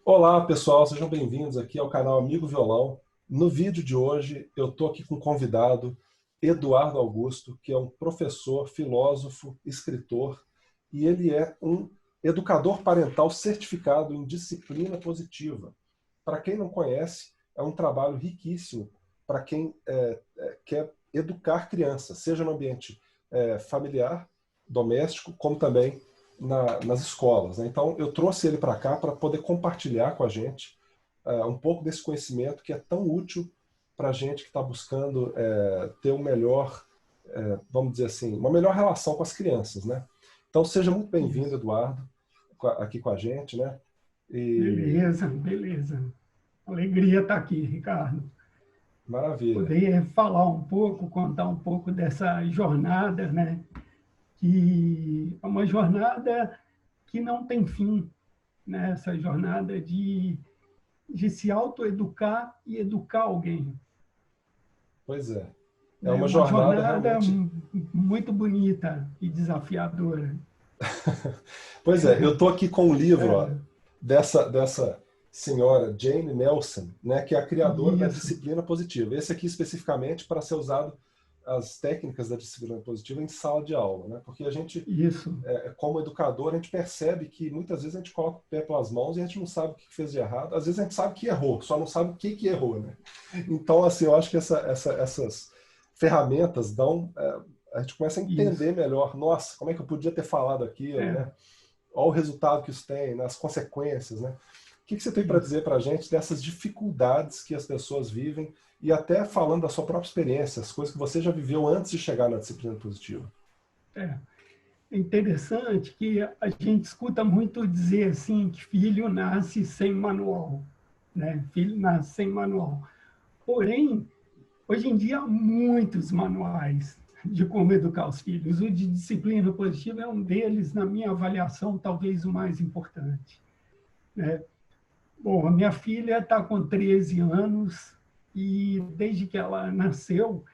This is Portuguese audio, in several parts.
Olá, pessoal, sejam bem-vindos aqui ao canal Amigo Violão. No vídeo de hoje, eu estou aqui com um convidado, Eduardo Augusto, que é um professor, filósofo, escritor, e ele é um educador parental certificado em disciplina positiva. Para quem não conhece, é um trabalho riquíssimo para quem quer educar crianças, seja no ambiente familiar, doméstico, como também nas escolas, né? Então, eu trouxe ele para cá para poder compartilhar com a gente um pouco desse conhecimento que é tão útil para a gente que está buscando ter um melhor, vamos dizer assim, uma melhor relação com as crianças, né? Então, seja muito bem-vindo, Isso. Eduardo, aqui com a gente, né? E Beleza, beleza. Alegria estar aqui, Ricardo. maravilha. Poder falar um pouco, contar um pouco dessa jornada, né? Que é uma jornada que não tem fim, né? Essa jornada de se autoeducar e educar alguém. Pois é. É É uma uma jornada jornada realmente. muito bonita e desafiadora. Pois é, eu estou aqui com um livro, ó, É, dessa senhora Jane Nelson, né, que é a criadora da isso, disciplina positiva. Esse aqui especificamente para ser usado as técnicas da disciplina positiva em sala de aula, né? Porque a gente, isso. como educador, a gente percebe que muitas vezes a gente coloca o pé pelas mãos e a gente não sabe o que fez de errado. Às vezes a gente sabe que errou, só não sabe o que errou, né? Então, assim, eu acho que essas ferramentas dão, a gente começa a Isso. entender melhor. Nossa, como é que eu podia ter falado aquilo, É, né? Olha o resultado que isso tem, né? As consequências, né? O que você tem para isso. dizer para a gente dessas dificuldades que as pessoas vivem e até falando da sua própria experiência, as coisas que você já viveu antes de chegar na disciplina positiva? É. É interessante que a gente escuta muito dizer assim que filho nasce sem manual, né? Filho nasce sem manual. Porém, hoje em dia há muitos manuais de como educar os filhos. O de disciplina positiva é um deles, na minha avaliação, talvez o mais importante, né? Bom, a minha filha está com 13 anos e desde que ela nasceu,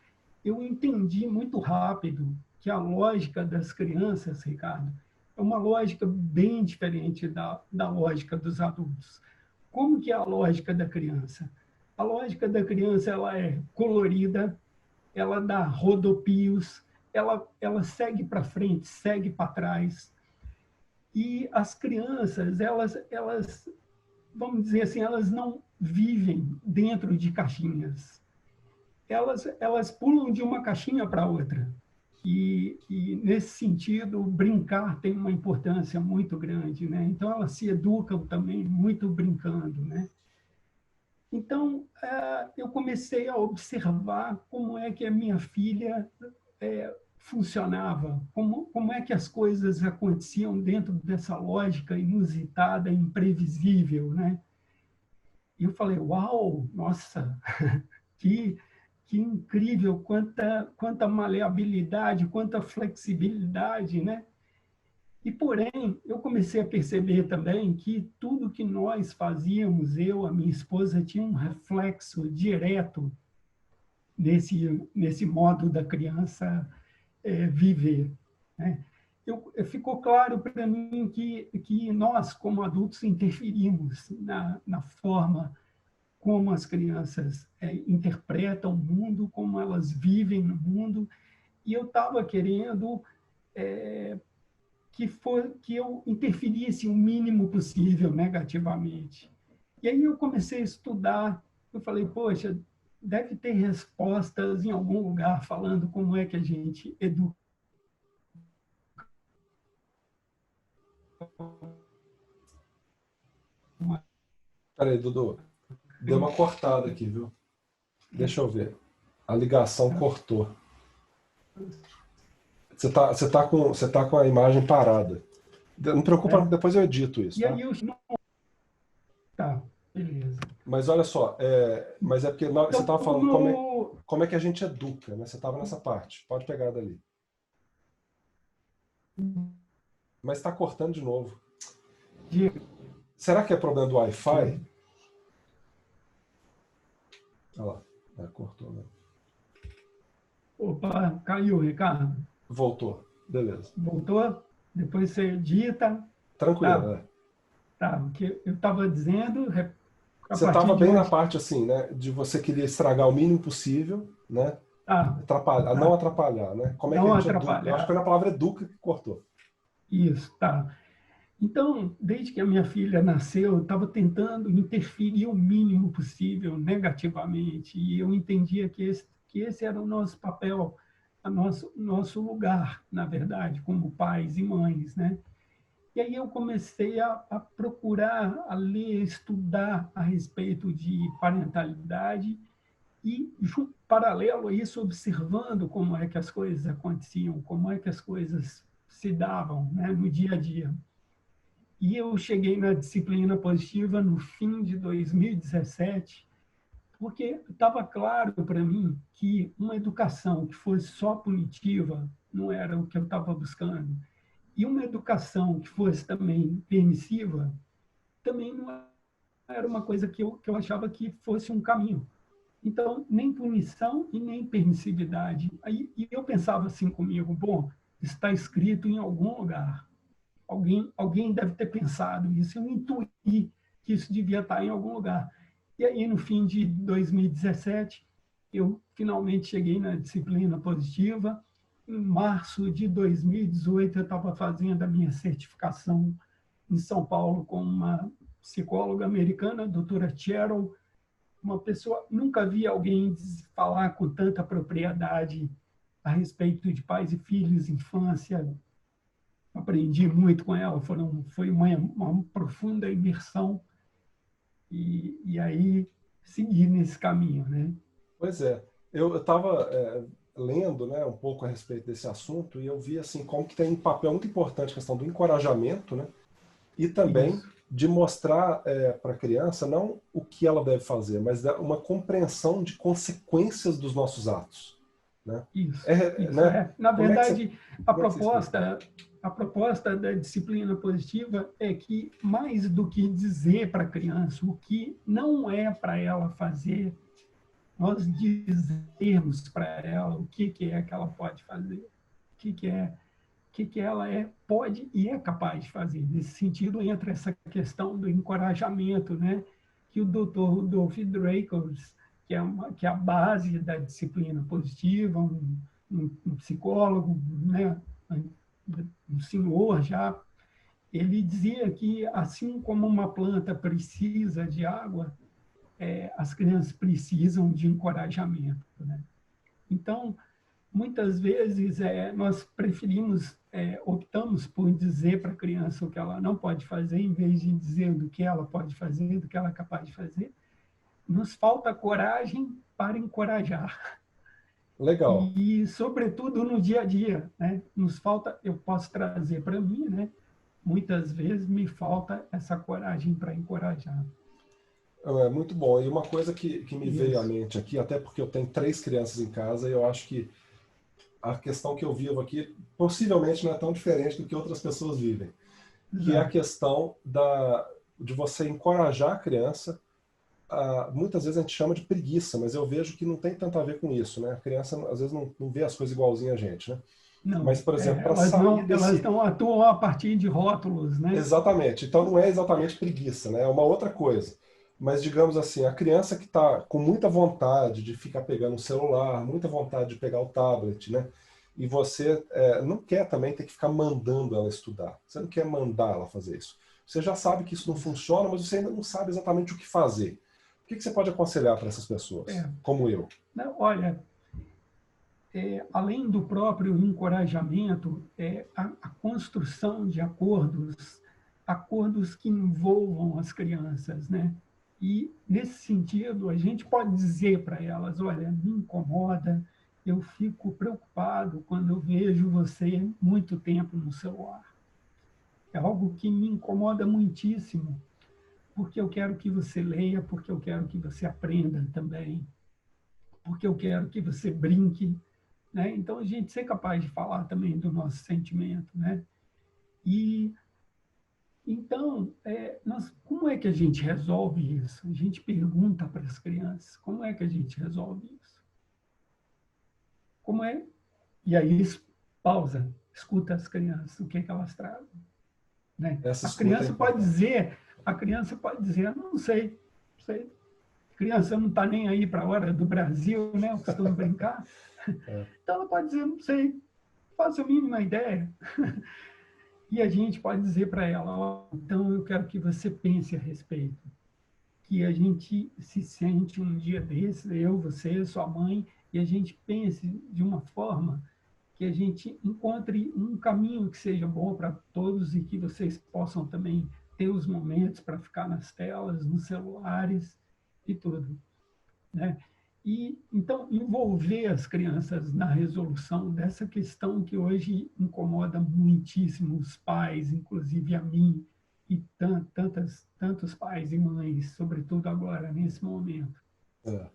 eu entendi muito rápido que a lógica das crianças, Ricardo, é uma lógica bem diferente da lógica dos adultos. Como que é a lógica da criança? A lógica da criança ela é colorida, ela dá rodopios, ela segue para frente, segue para trás. E as crianças, elas, vamos dizer assim, elas não vivem dentro de caixinhas. Elas pulam de uma caixinha para outra. Nesse sentido, brincar tem uma importância muito grande, né? Então, elas se educam também muito brincando, né? Então, eu comecei a observar como é que a minha filha funcionava, como é que as coisas aconteciam dentro dessa lógica inusitada, imprevisível, né? E eu falei, uau, nossa, que, que incrível, quanta maleabilidade, quanta flexibilidade, né? E, porém, eu comecei a perceber também que tudo que nós fazíamos, eu, a minha esposa, tinha um reflexo direto nesse modo da criança viver, né? Ficou claro para mim que nós, como adultos, interferimos na forma como as crianças interpretam o mundo, como elas vivem no mundo, e eu estava querendo que eu interferisse o mínimo possível negativamente. E aí eu comecei a estudar, eu falei, poxa, deve ter respostas em algum lugar falando como é que a gente educa. Peraí, Dudu, deu uma cortada aqui, viu? Deixa eu ver. A ligação cortou. Você tá com a imagem parada. Não preocupa, não, que É, depois eu edito isso, e aí tá? eu, tá, beleza. Mas olha só, mas é porque você Então, estava falando no, como é que a gente educa, né? Você estava nessa parte. Pode pegar dali. Mas está cortando de novo. diga, Será que é problema do Wi-Fi? Olha lá. Cortou, né? opa, caiu, Ricardo. Voltou. Beleza. Voltou? Depois você edita. Tranquilo, Tá, né? Tá, o que eu estava dizendo, a Você partir estava de bem na onde... parte assim, né, de você querer estragar o mínimo possível, né, Ah, atrapalhar, não tá. atrapalhar, né? Como é que a Não gente educa? Eu acho que foi atrapalhar. na palavra educa que cortou. Isso, tá. Então, desde que a minha filha nasceu, eu estava tentando interferir o mínimo possível negativamente, e eu entendia que esse era o nosso papel, nosso lugar, na verdade, como pais e mães, né? E aí eu comecei a procurar, a ler, estudar a respeito de parentalidade e, paralelo a isso, observando como é que as coisas aconteciam, como é que as coisas se davam, né, no dia a dia. E eu cheguei na disciplina positiva no fim de 2017, porque estava claro para mim que uma educação que fosse só punitiva não era o que eu estava buscando. E uma educação que fosse também permissiva também não era uma coisa que eu achava que fosse um caminho. Então, nem punição e nem permissividade. Aí, e eu pensava assim comigo, bom, está escrito em algum lugar. Alguém deve ter pensado isso. Eu intuí que isso devia estar em algum lugar. E aí, no fim de 2017, eu finalmente cheguei na disciplina positiva. Em março de 2018, eu estava fazendo a minha certificação em São Paulo com uma psicóloga americana, a doutora Cheryl, uma pessoa, nunca vi alguém falar com tanta propriedade a respeito de pais e filhos, infância. Aprendi muito com ela, foi uma profunda imersão e aí segui nesse caminho, né? Pois é, eu estava lendo, né, um pouco a respeito desse assunto e eu vi assim como que tem um papel muito importante a questão do encorajamento, né, e também Isso, de mostrar para a criança não o que ela deve fazer, mas uma compreensão de consequências dos nossos atos, né? isso. Né? É. Na Como é que você, verdade, a como é que você explica? proposta, a proposta da disciplina positiva é que, mais do que dizer para a criança o que não é para ela fazer, nós dizermos para ela o que é que ela pode fazer, o que ela pode e é capaz de fazer. Nesse sentido, entra essa questão do encorajamento, né? Que o Dr. Rudolf Dreikurs, que é a base da disciplina positiva, um psicólogo, né? Um senhor já, ele dizia que, assim como uma planta precisa de água, as crianças precisam de encorajamento, né? Então, muitas vezes nós preferimos, optamos por dizer para a criança o que ela não pode fazer, em vez de dizer do que ela pode fazer, do que ela é capaz de fazer. Nos falta coragem para encorajar. Legal. E, sobretudo, no dia a dia, né? Nos falta, eu posso trazer para mim, né? Muitas vezes me falta essa coragem para encorajar. É muito bom. E uma coisa que me veio à Isso, mente aqui, até porque eu tenho 3 crianças em casa, e eu acho que a questão que eu vivo aqui possivelmente não é tão diferente do que outras pessoas vivem, que é a exato. questão de você encorajar a criança. Muitas vezes a gente chama de preguiça, mas eu vejo que não tem tanto a ver com isso, né? A criança às vezes não vê as coisas igualzinho a gente, né? Mas, Não, por exemplo, para elas sair elas desse... não atuam a partir de rótulos, né? Exatamente. Então não é exatamente preguiça, né? É uma outra coisa. Mas digamos assim, a criança que está com muita vontade de ficar pegando o celular, muita vontade de pegar o tablet, né? E você não quer também ter que ficar mandando ela estudar. Você não quer mandar ela fazer isso. Você já sabe que isso não funciona, mas você ainda não sabe exatamente o que fazer. O que você pode aconselhar para essas pessoas, É, como eu? não, olha, além do próprio encorajamento, a construção de acordos que envolvam as crianças, né? E, nesse sentido, a gente pode dizer para elas, olha, me incomoda, eu fico preocupado quando eu vejo você muito tempo no celular. É algo que me incomoda muitíssimo, porque eu quero que você leia, porque eu quero que você aprenda também, porque eu quero que você brinque, né? Então, a gente ser capaz de falar também do nosso sentimento, né? E então, como é que a gente resolve isso? A gente pergunta para as crianças, como é que a gente resolve isso? Como é? E aí, pausa, escuta as crianças, o que é que elas trazem, né? Essa A escuta é criança pode importante. dizer a criança pode dizer, não sei, não sei. A criança não está nem aí para a hora do Brasil, né? Eu costumo brincar. Então ela pode dizer, não sei, faço a mínima ideia. E a gente pode dizer para ela, ó, então eu quero que você pense a respeito. Que a gente se sente um dia desses, eu, você, sua mãe, e a gente pense de uma forma que a gente encontre um caminho que seja bom para todos e que vocês possam também ter os momentos para ficar nas telas, nos celulares e tudo, né? E então envolver as crianças na resolução dessa questão que hoje incomoda muitíssimo os pais, inclusive a mim e tantos pais e mães, sobretudo agora nesse momento. É.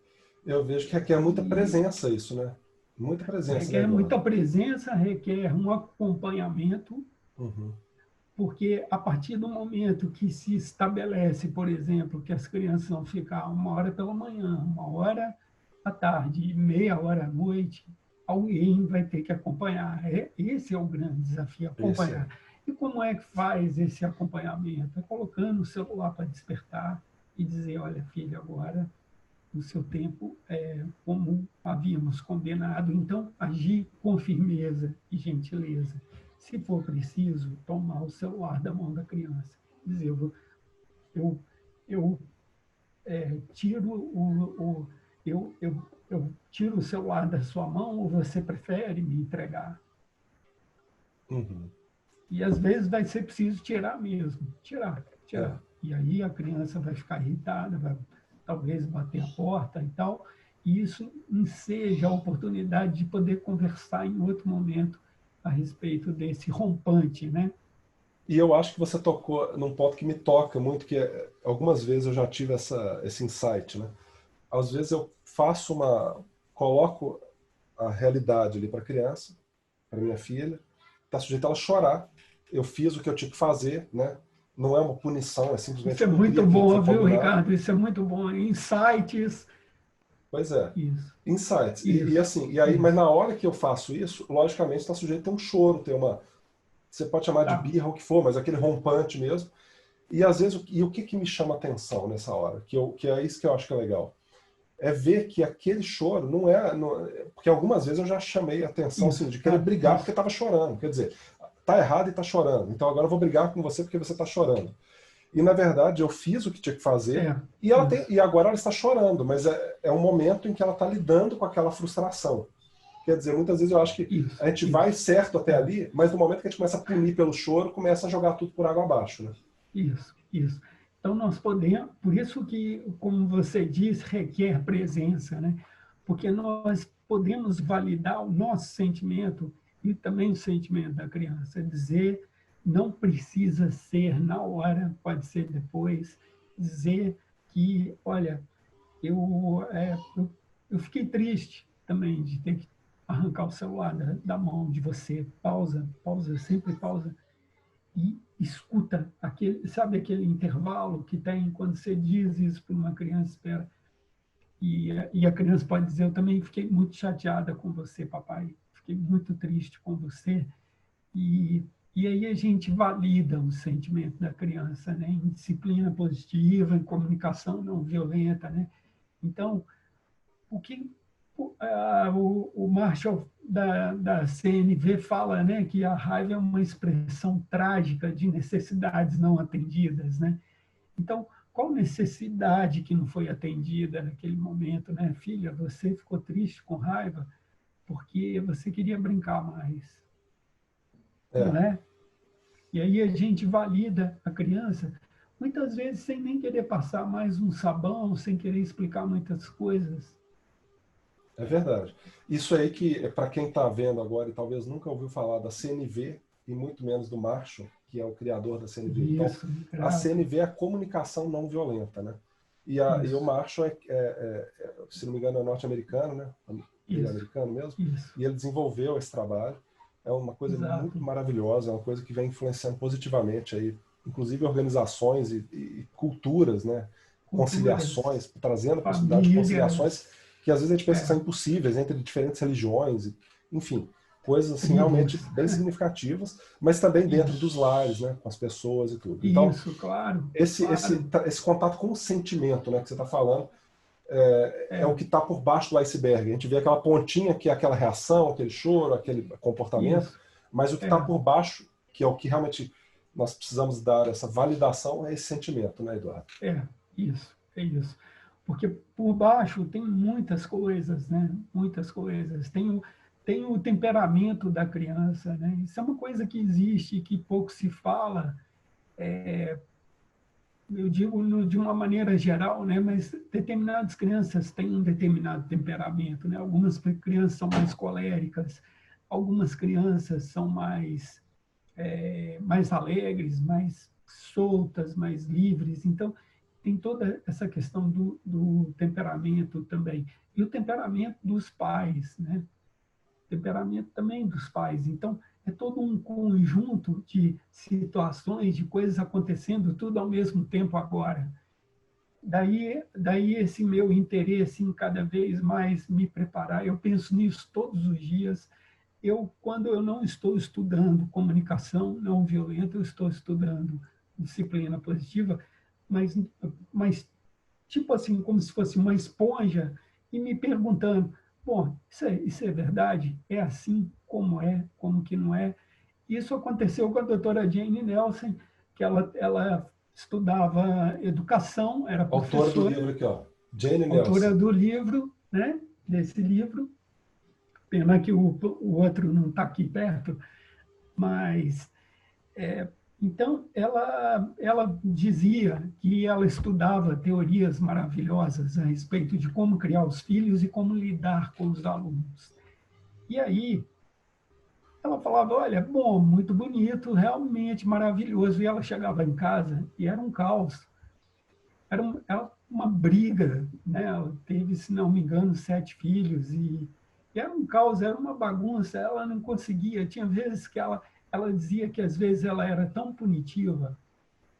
Eu vejo que requer muita E presença isso, né? Muita presença, né, requer Eduardo? muita presença, requer um acompanhamento, Uhum. porque a partir do momento que se estabelece, por exemplo, que as crianças vão ficar 1 hora pela manhã, 1 hora à tarde e meia hora à noite, alguém vai ter que acompanhar. Esse é o grande desafio, Esse acompanhar. é. E como é que faz esse acompanhamento? É colocando o celular para despertar e dizer, olha, filha, agora o seu tempo é como havíamos combinado. Então, agir com firmeza e gentileza. Se for preciso, tomar o celular da mão da criança. Dizer, eu, eu tiro eu tiro o celular da sua mão ou você prefere me entregar? Uhum. E às vezes vai ser preciso tirar mesmo, É. tirar. E aí a criança vai ficar irritada, vai talvez bater a porta e tal. E isso enseja a oportunidade de poder conversar em outro momento a respeito desse rompante, né? E eu acho que você tocou num ponto que me toca muito, que algumas vezes eu já tive esse insight, né? Às vezes eu coloco a realidade ali para a criança, para minha filha, está sujeita ela a chorar. Eu fiz o que eu tinha que fazer, né? Não é uma punição, é Isso simplesmente é cumprir muito aquilo que foi bom, viu, combinado. Ricardo? Isso é muito bom. Insights, Pois é, isso, insights. E isso, assim, e aí, mas isso. na hora que eu faço isso, logicamente está sujeito a ter um choro, ter uma, você pode chamar de Tá. birra, o que for, mas aquele rompante mesmo. E às vezes, o que me chama atenção nessa hora, que é isso que eu acho que é legal, é ver que aquele choro não é, porque algumas vezes eu já chamei a atenção assim, Isso, de querer tá, brigar porque isso, estava chorando. Quer dizer, tá errado e tá chorando. Então agora eu vou brigar com você porque você está chorando. E na verdade eu fiz o que tinha que fazer certo, e isso, agora ela está chorando, mas é um momento em que ela está lidando com aquela frustração. Quer dizer, muitas vezes eu acho que a gente vai isso, certo até é, ali, mas no momento que a gente começa a punir pelo choro, começa a jogar tudo por água abaixo, né? isso, isso. Então, nós podemos, por isso que, como você diz, requer presença, né? Porque nós podemos validar o nosso sentimento e também o sentimento da criança. Dizer, não precisa ser na hora, pode ser depois. Dizer que, olha, eu fiquei triste também de ter que arrancar o celular da mão de você. Pausa, pausa, sempre pausa e escuta aquele, sabe aquele intervalo que tem quando você diz isso para uma criança, espera, e a criança pode dizer, eu também fiquei muito chateada com você, papai, fiquei muito triste com você, e, e aí a gente valida o sentimento da criança, né, em disciplina positiva, em comunicação não violenta, né, então, o que o Marshall da CNV fala, né, que a raiva é uma expressão trágica de necessidades não atendidas, né? Então, qual necessidade que não foi atendida naquele momento, né? Filha, você ficou triste com raiva porque você queria brincar mais, não É, é? E aí a gente valida a criança, muitas vezes sem nem querer passar mais um sabão, sem querer explicar muitas coisas. é verdade. Isso aí que, para quem está vendo agora e talvez nunca ouviu falar da CNV, e muito menos do Marshall, que é o criador da CNV. Então, Isso, a graças. CNV é a comunicação não violenta, né? E o Isso, Marshall, se não me engano, é norte-americano, né? Ele é isso, americano mesmo. isso. E ele desenvolveu esse trabalho. É uma coisa muito Exato. maravilhosa, é uma coisa que vem influenciando positivamente aí, inclusive organizações e culturas, né? Culturas, Conciliações, trazendo a possibilidade de conciliações famílias. que às vezes a gente pensa que É, são impossíveis entre diferentes religiões, enfim. coisas assim realmente bem significativas, mas também dentro dos lares, né, com as pessoas e tudo. Então, Isso, claro. esse contato com o sentimento, né, que você está falando, é o que está por baixo do iceberg. A gente vê aquela pontinha que é aquela reação, aquele choro, aquele comportamento, Isso. mas o que está por baixo, que é o que realmente nós precisamos dar essa validação, é esse sentimento, né, Eduardo? É isso. Porque por baixo tem muitas coisas, né? Muitas coisas. Tem o temperamento da criança, né? Isso é uma coisa que existe, que pouco se fala. Eu digo de uma maneira geral, né? Mas determinadas crianças têm um determinado temperamento, né? Algumas crianças são mais coléricas, algumas crianças são mais alegres, mais soltas, mais livres. Então, tem toda essa questão do temperamento também. E o temperamento dos pais, né? O temperamento também dos pais. Então, é todo um conjunto de situações, de coisas acontecendo tudo ao mesmo tempo agora. Daí esse meu interesse em cada vez mais me preparar. Eu penso nisso todos os dias. Quando eu não estou estudando comunicação não violenta, eu estou estudando disciplina positiva, mas tipo assim, como se fosse uma esponja, e me perguntando, bom, isso é verdade? É assim? Como é? Como que não é? Isso aconteceu com a doutora Jane Nelson, que ela estudava educação, era Autora do professora, livro aqui, ó, Jane autora Nelson. do livro, né, desse livro. Pena que o outro não está aqui perto, mas então ela dizia que ela estudava teorias maravilhosas a respeito de como criar os filhos e como lidar com os alunos. E aí ela falava, olha, bom, muito bonito, realmente maravilhoso. E ela chegava em casa e era um caos. Era uma briga, né? Ela teve, se não me engano, 7 filhos e era um caos, era uma bagunça. Ela não conseguia. Tinha vezes que ela dizia que às vezes ela era tão punitiva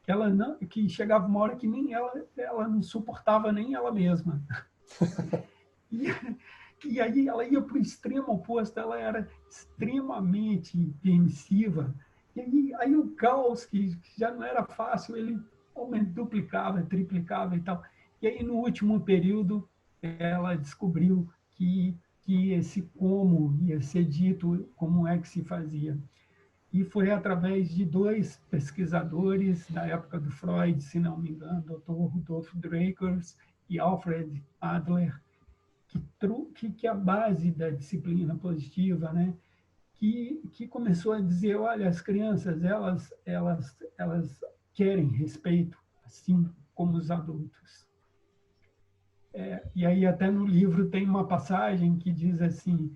que ela não, que chegava uma hora que nem ela não suportava nem ela mesma. E, e aí ela ia para o extremo oposto. Ela era extremamente permissiva. E aí o caos que já não era fácil, ele duplicava, triplicava e tal. E aí, no último período, ela descobriu que esse como ia ser dito, como é que se fazia. E foi através de 2 pesquisadores da época do Freud, se não me engano, Dr. Rudolf Dreikers e Alfred Adler, que a base da disciplina positiva, né? Que começou a dizer, olha, as crianças, elas querem respeito, assim como os adultos. E aí até no livro tem uma passagem que diz assim,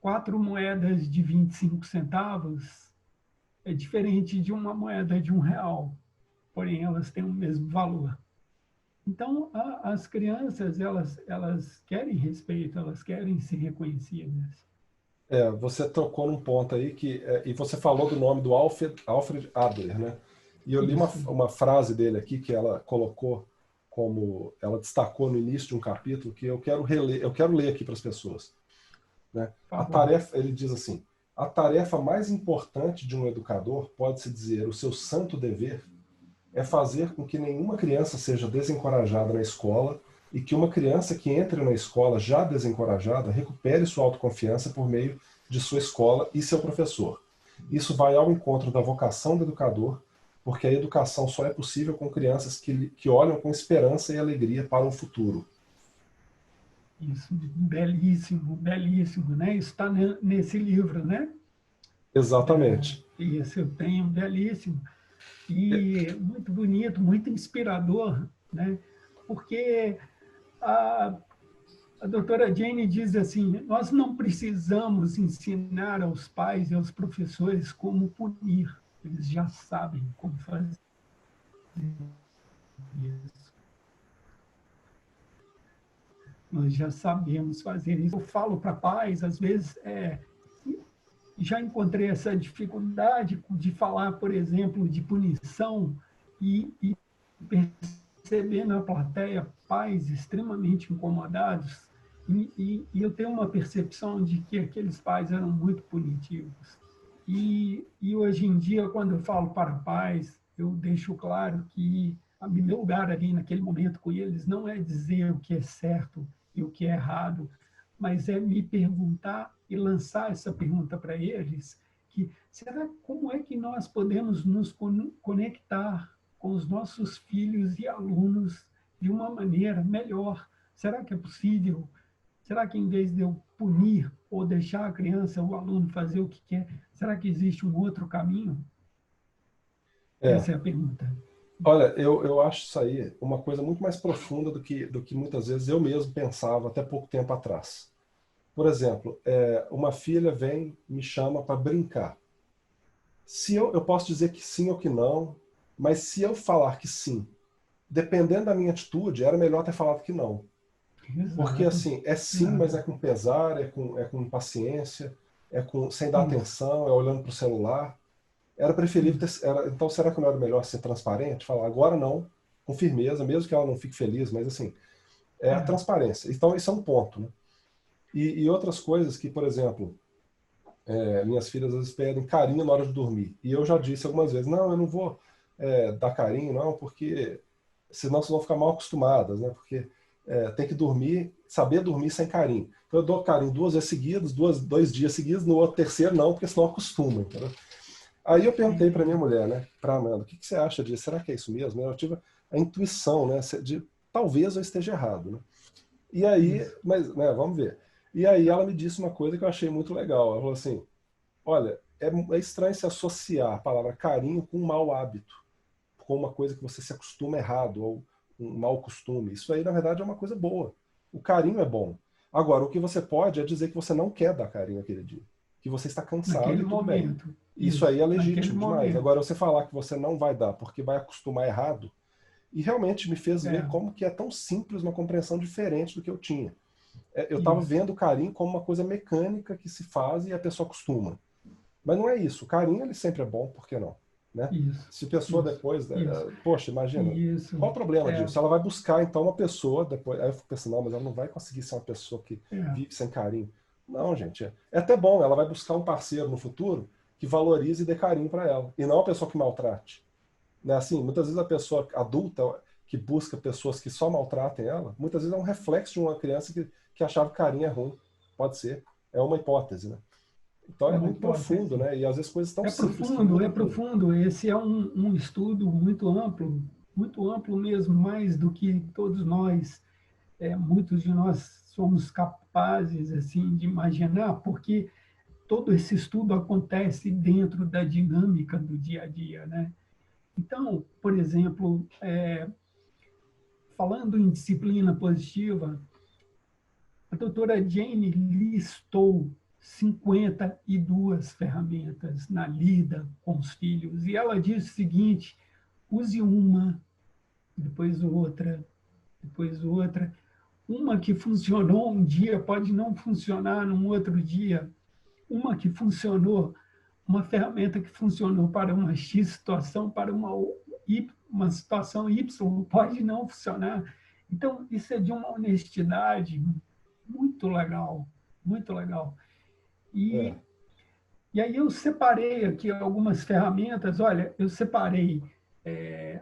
4 moedas de 25 centavos é diferente de uma moeda de R$ 1, porém elas têm o mesmo valor. Então, as crianças, elas querem respeito, elas querem ser reconhecidas. Você tocou num ponto aí e você falou do nome do Alfred Adler, né? E eu li uma, Isso, uma frase dele aqui que ela colocou ela destacou no início de um capítulo que eu quero ler aqui para as pessoas, né? por favor. Ele diz assim: a tarefa mais importante de um educador, pode-se dizer, o seu santo dever, é fazer com que nenhuma criança seja desencorajada na escola e que uma criança que entre na escola já desencorajada recupere sua autoconfiança por meio de sua escola e seu professor. Isso vai ao encontro da vocação do educador, porque a educação só é possível com crianças que olham com esperança e alegria para o futuro. Isso, belíssimo, belíssimo, né? Isso está nesse livro, né? Exatamente. Isso eu tenho, belíssimo. E muito bonito, muito inspirador, né? Porque a, a doutora Jane diz assim, nós não precisamos ensinar aos pais e aos professores como punir, eles já sabem como fazer isso. Nós já sabemos fazer isso. Eu falo para pais, às vezes, já encontrei essa dificuldade de falar, por exemplo, de punição e perceber na plateia pais extremamente incomodados E eu tenho uma percepção de que aqueles pais eram muito punitivos. E hoje em dia, quando eu falo para pais, eu deixo claro que o meu lugar ali naquele momento com eles não é dizer o que é certo e o que é errado, mas é me perguntar e lançar essa pergunta para eles, que será como é que nós podemos nos conectar com os nossos filhos e alunos de uma maneira melhor? Será que é possível? Será que em vez de eu punir ou deixar a criança, o aluno fazer o que quer, será que existe um outro caminho? É, Essa é a pergunta. olha, eu acho isso aí uma coisa muito mais profunda do que muitas vezes eu mesmo pensava até pouco tempo atrás. Por exemplo, uma filha vem, me chama para brincar. Se eu posso dizer que sim ou que não, mas se eu falar que sim, dependendo da minha atitude, era melhor ter falado que não. Porque Exato, assim, é sim, mas exato. é com pesar, é com impaciência, sem dar Isso, atenção, é olhando para o celular. Era preferível isso. então será que não era melhor ser transparente? Falar agora não, com firmeza, mesmo que ela não fique feliz, mas assim, é a É, transparência. Então isso é um ponto, né? E outras coisas que, por exemplo, minhas filhas às vezes pedem carinho na hora de dormir. E eu já disse algumas vezes, não, eu não vou dar carinho, não, porque senão vocês vão ficar mal acostumadas, né? Porque tem que dormir, saber dormir sem carinho. Então eu dou carinho 2 vezes seguidas, 2 dias seguidos, no outro terceiro não, porque senão acostuma, entendeu? Aí eu perguntei para minha entendo. mulher, né, para Amanda, o que você acha disso? Será que é isso mesmo? Eu tive a intuição, né, de talvez eu esteja errado, né? E aí, Isso, mas, né, vamos ver. E aí ela me disse uma coisa que eu achei muito legal. Ela falou assim, olha, é estranho se associar a palavra carinho com um mau hábito, com uma coisa que você se acostuma errado, ou um mau costume. Isso aí, na verdade, é uma coisa boa. O carinho é bom. Agora, o que você pode é dizer que você não quer dar carinho aquele dia. Que você está cansado naquele e tudo bem. momento. Isso aí Isso, é naquele legítimo demais. momento. Agora, você falar que você não vai dar porque vai acostumar errado, e realmente me fez ver É, como que é tão simples uma compreensão diferente do que eu tinha. Eu estava isso, vendo o carinho como uma coisa mecânica que se faz e a pessoa acostuma. Mas não é isso. O carinho ele sempre é bom, por que não? Né? isso, Se a pessoa isso, depois, isso, poxa, imagina, isso. qual o problema É, disso? Ela vai buscar então uma pessoa depois. Aí eu fico pensando, não, mas ela não vai conseguir ser uma pessoa que é, vive sem carinho. Não, gente, é até bom. Ela vai buscar um parceiro no futuro que valorize e dê carinho para ela, e não uma pessoa que maltrate. Né? Assim, muitas vezes a pessoa adulta que busca pessoas que só maltratem ela, muitas vezes é um reflexo de uma criança que achava que carinho é ruim. Pode ser. É uma hipótese, né? Então é é uma muito profundo, hipótese. né? E às vezes coisas tão É simples que profundo, é mudam tudo. profundo. Esse é um estudo muito amplo mesmo, mais do que todos nós, muitos de nós somos capazes assim de imaginar, porque todo esse estudo acontece dentro da dinâmica do dia a dia, né? Então, por exemplo, falando em disciplina positiva, a doutora Jane listou 52 ferramentas na lida com os filhos, e ela diz o seguinte: use uma, depois outra, depois outra. Uma que funcionou um dia pode não funcionar num outro dia. Uma que funcionou, uma ferramenta que funcionou para uma X situação, para uma situação Y, pode não funcionar. Então, isso é de uma honestidade muito legal, muito legal. É, E, e aí eu separei aqui algumas ferramentas. Olha, eu separei,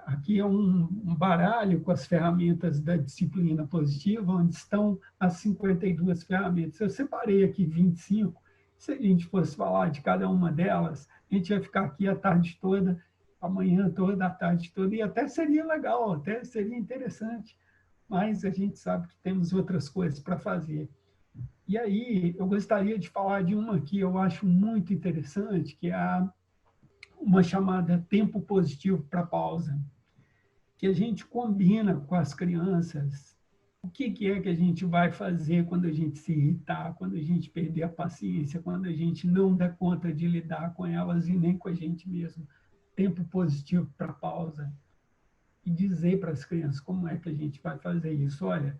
aqui é um baralho com as ferramentas da disciplina positiva, onde estão as 52 ferramentas. Eu separei aqui 25. Se a gente fosse falar de cada uma delas, a gente ia ficar aqui a tarde toda, a manhã toda, a tarde toda, e até seria legal, até seria interessante, mas a gente sabe que temos outras coisas para fazer. E aí, eu gostaria de falar de uma que eu acho muito interessante, que é uma chamada tempo positivo para pausa, que a gente combina com as crianças o que é que a gente vai fazer quando a gente se irritar, quando a gente perder a paciência, quando a gente não dá conta de lidar com elas e nem com a gente mesmo. Tempo positivo para pausa. E dizer para as crianças como é que a gente vai fazer isso. Olha,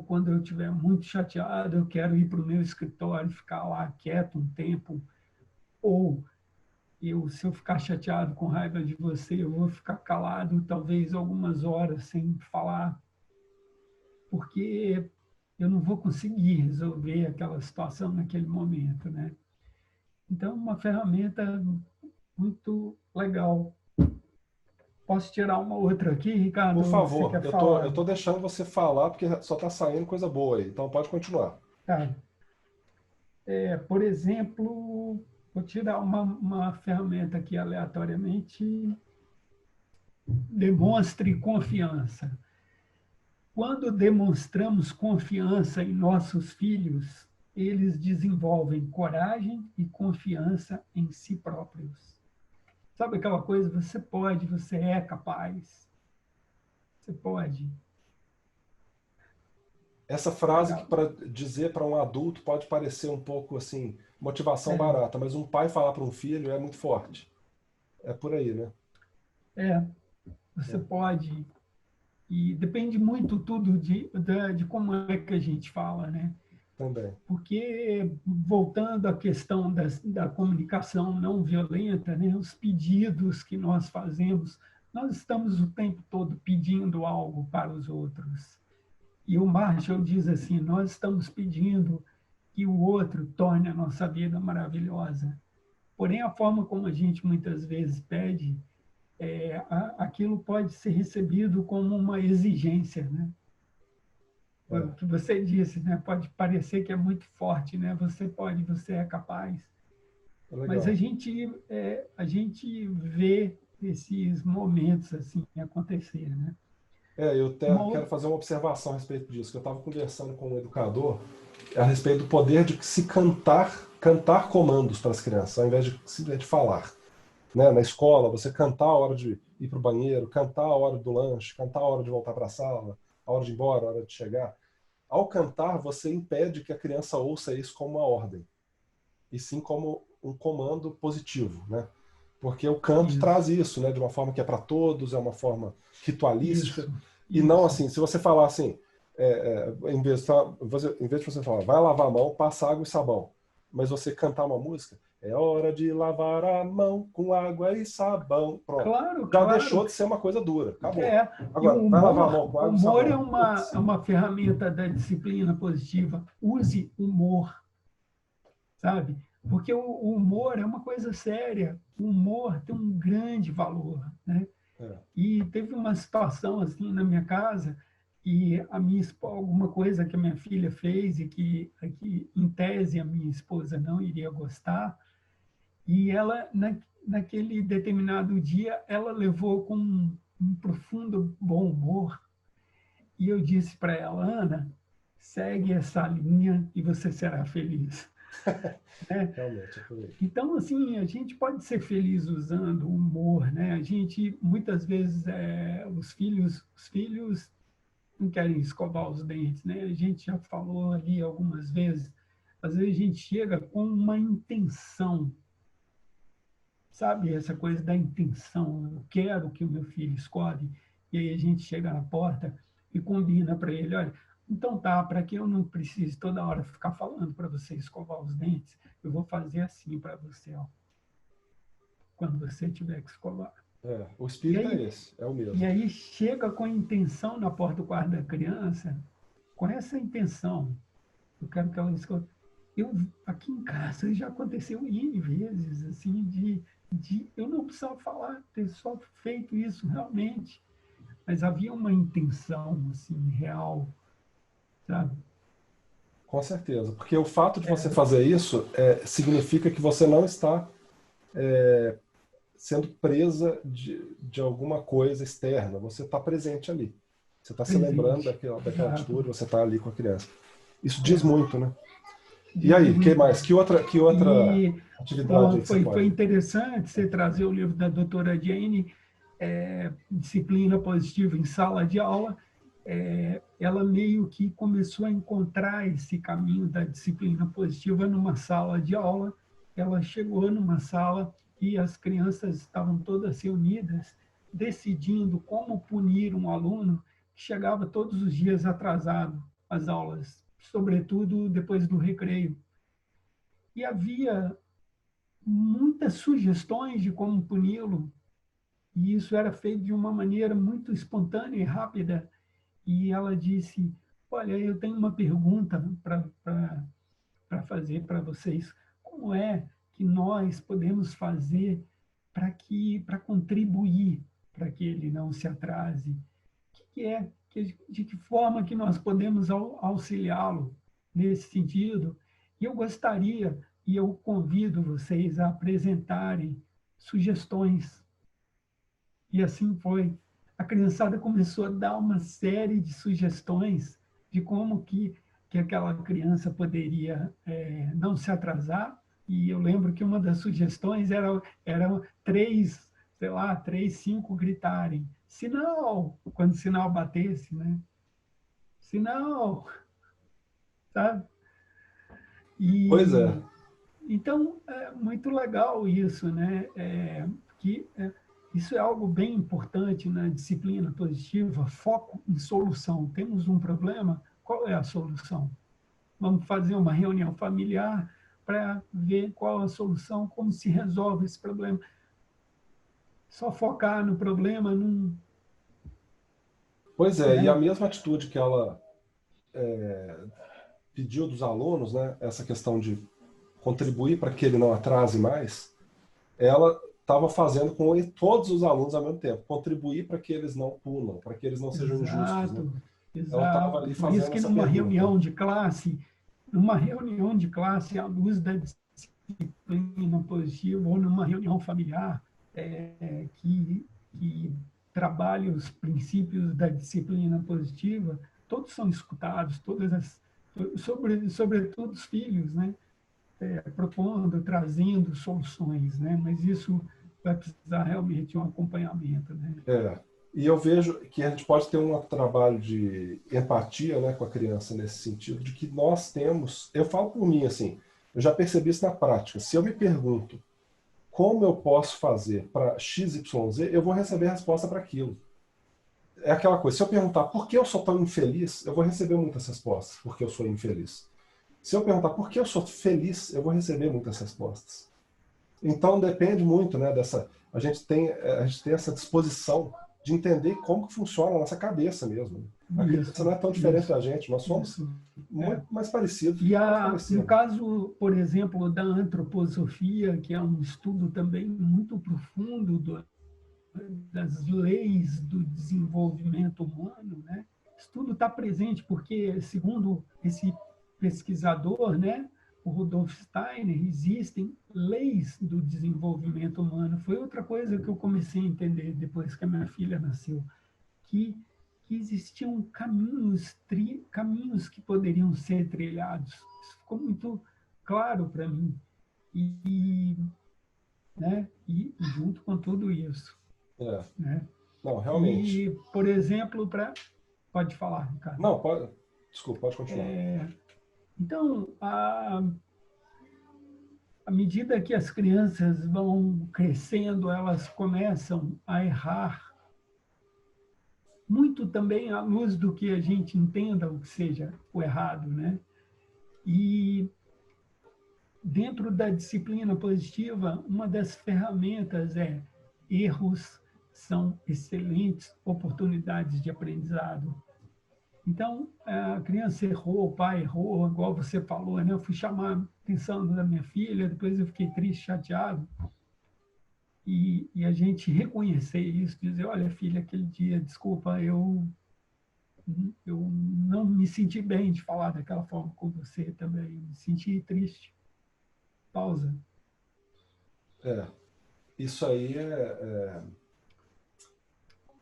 quando eu estiver muito chateado, eu quero ir para o meu escritório, ficar lá quieto um tempo, ou se eu ficar chateado com raiva de você, eu vou ficar calado talvez algumas horas sem falar, porque eu não vou conseguir resolver aquela situação naquele momento, né? Então, uma ferramenta muito legal. Posso tirar uma outra aqui, Por Ricardo? Você favor, quer eu falar? tô deixando você falar porque só está saindo coisa boa aí. Então pode continuar. Tá. Por exemplo, vou tirar uma ferramenta aqui aleatoriamente. Demonstre confiança. Quando demonstramos confiança em nossos filhos, eles desenvolvem coragem e confiança em si próprios. Sabe aquela coisa? Você pode, você é capaz. Você pode. Essa frase que Legal. para dizer para um adulto pode parecer um pouco assim, motivação É, barata, mas um pai falar para um filho é muito forte. É por aí, né? é, você É, pode. E depende muito tudo de como é que a gente fala, né? também. Porque, voltando à questão da comunicação não violenta, né, os pedidos que nós fazemos, nós estamos o tempo todo pedindo algo para os outros. E o Marshall diz assim: nós estamos pedindo que o outro torne a nossa vida maravilhosa. Porém, a forma como a gente muitas vezes pede, aquilo pode ser recebido como uma exigência, né? O É, que você disse, né? Pode parecer que é muito forte, né? Você pode, você é capaz. é Mas legal. a gente vê esses momentos assim acontecer, né? Eu até Uma quero outra, fazer uma observação a respeito disso, que eu estava conversando com um educador a respeito do poder de se cantar comandos para as crianças, ao invés de simplesmente falar. Né? Na escola, você cantar a hora de ir para o banheiro, cantar a hora do lanche, cantar a hora de voltar para a sala, a hora de ir embora, a hora de chegar. Ao cantar, você impede que a criança ouça isso como uma ordem, e sim como um comando positivo, né? Porque o canto isso, traz isso, né? De uma forma que é para todos, é uma forma ritualística, isso, e não isso. assim, se você falar assim, em vez de você falar, vai lavar a mão, passa água e sabão, mas você cantar uma música, é hora de lavar a mão com água e sabão, pronto. Claro, Já deixou claro. de ser uma coisa dura, acabou. É, e Agora, vai lavar a mão com o água e humor sabão. é Putz, uma ferramenta da disciplina positiva. Use humor, sabe? Porque o humor é uma coisa séria. O humor tem um grande valor, né? é, E teve uma situação assim na minha casa e alguma coisa que a minha filha fez e que em tese a minha esposa não iria gostar, e ela naquele determinado dia ela levou com um profundo bom humor, e eu disse para ela: Ana, segue essa linha e você será feliz, né? realmente, é por aí. Então, assim, a gente pode ser feliz usando o humor, né? A gente, muitas vezes, os filhos não querem escovar os dentes, né? A gente já falou ali algumas vezes. Às vezes a gente chega com uma intenção, sabe? Essa coisa da intenção. Eu quero que o meu filho escove. E aí a gente chega na porta e combina para ele: olha, então tá, para que eu não precise toda hora ficar falando para você escovar os dentes, eu vou fazer assim para você, ó, quando você tiver que escovar. O E espírito é aí, esse, é o e mesmo. aí chega com a intenção na porta do quarto da criança, com essa intenção. Eu quero que ela escute. Aqui em casa já aconteceu N vezes, assim, de eu não precisava falar, ter só feito isso realmente, mas havia uma intenção, assim, real, sabe? Com certeza. Porque o fato de você É, fazer isso significa que você não está sendo presa de alguma coisa externa. Você está presente ali. Você está se lembrando presente, daquela exato. atitude, você está ali com a criança. Isso diz É, muito, né? E diz aí, que muito. mais? Que outra E, atividade bom, aí que você foi pode? interessante você trazer o livro da doutora Jane, Disciplina Positiva em Sala de Aula. Ela meio que começou a encontrar esse caminho da disciplina positiva numa sala de aula. Ela chegou numa sala e as crianças estavam todas reunidas, decidindo como punir um aluno que chegava todos os dias atrasado às aulas, sobretudo depois do recreio. E havia muitas sugestões de como puni-lo, e isso era feito de uma maneira muito espontânea e rápida. E ela disse: Olha, eu tenho uma pergunta para fazer para vocês. Como é que nós podemos fazer para contribuir para que ele não se atrase? De que forma que nós podemos auxiliá-lo nesse sentido? E eu gostaria, e eu convido vocês a apresentarem sugestões. E assim foi. A criançada começou a dar uma série de sugestões de como que aquela criança poderia não se atrasar. E eu lembro que uma das sugestões era três, sei lá, três, cinco gritarem. Sinal! Quando o sinal batesse, né? Sinal! Sabe? Pois é. E, então, é muito legal isso, né? Isso é algo bem importante na disciplina positiva, foco em solução. Temos um problema, qual é a solução? Vamos fazer uma reunião familiar para ver qual a solução, como se resolve esse problema. Só focar no problema não... Pois é, e a Né? mesma atitude que ela pediu dos alunos, né, essa questão de contribuir para que ele não atrase mais, ela estava fazendo com todos os alunos ao mesmo tempo, contribuir para que eles não pulam, para que eles não sejam injustos, né? Ela estava ali Por isso fazendo que essa pergunta. numa reunião de classe, à luz da disciplina positiva, ou numa reunião familiar que trabalha os princípios da disciplina positiva, todos são escutados, sobretudo os filhos, né? Propondo, trazendo soluções, né? Mas isso vai precisar realmente de um acompanhamento, né? E eu vejo que a gente pode ter um trabalho de empatia, né, com a criança nesse sentido, de que nós temos, eu falo por mim assim, eu já percebi isso na prática, se eu me pergunto como eu posso fazer para X, Y, Z, eu vou receber a resposta para aquilo. É aquela coisa, se eu perguntar por que eu sou tão infeliz, eu vou receber muitas respostas, porque eu sou infeliz. Se eu perguntar por que eu sou feliz, eu vou receber muitas respostas. Então depende muito, né, dessa... A gente tem essa disposição de entender como que funciona a nossa cabeça mesmo. A criança não é tão diferente da gente, nós somos muito mais parecidos. E no caso, por exemplo, da antroposofia, que é um estudo também muito profundo das leis do desenvolvimento humano, né? Isso tudo está presente porque, segundo esse pesquisador, né, o Rudolf Steiner, existem leis do desenvolvimento humano. Foi outra coisa que eu comecei a entender depois que a minha filha nasceu, que existiam caminhos que poderiam ser trilhados. Isso ficou muito claro para mim. Né? E junto com tudo isso. Né? Não, realmente. E, por exemplo, pode falar, Ricardo. Não, desculpa, pode continuar. Então, à medida que as crianças vão crescendo, elas começam a errar muito também à luz do que a gente entenda o que seja o errado, né? E dentro da disciplina positiva, uma das ferramentas é erros são excelentes oportunidades de aprendizado. Então, a criança errou, o pai errou, igual você falou, né? Eu fui chamar a atenção da minha filha, depois eu fiquei triste, chateado. E a gente reconhecer isso, dizer, olha, filha, aquele dia, desculpa, eu não me senti bem de falar daquela forma com você também, me senti triste. Pausa. Isso aí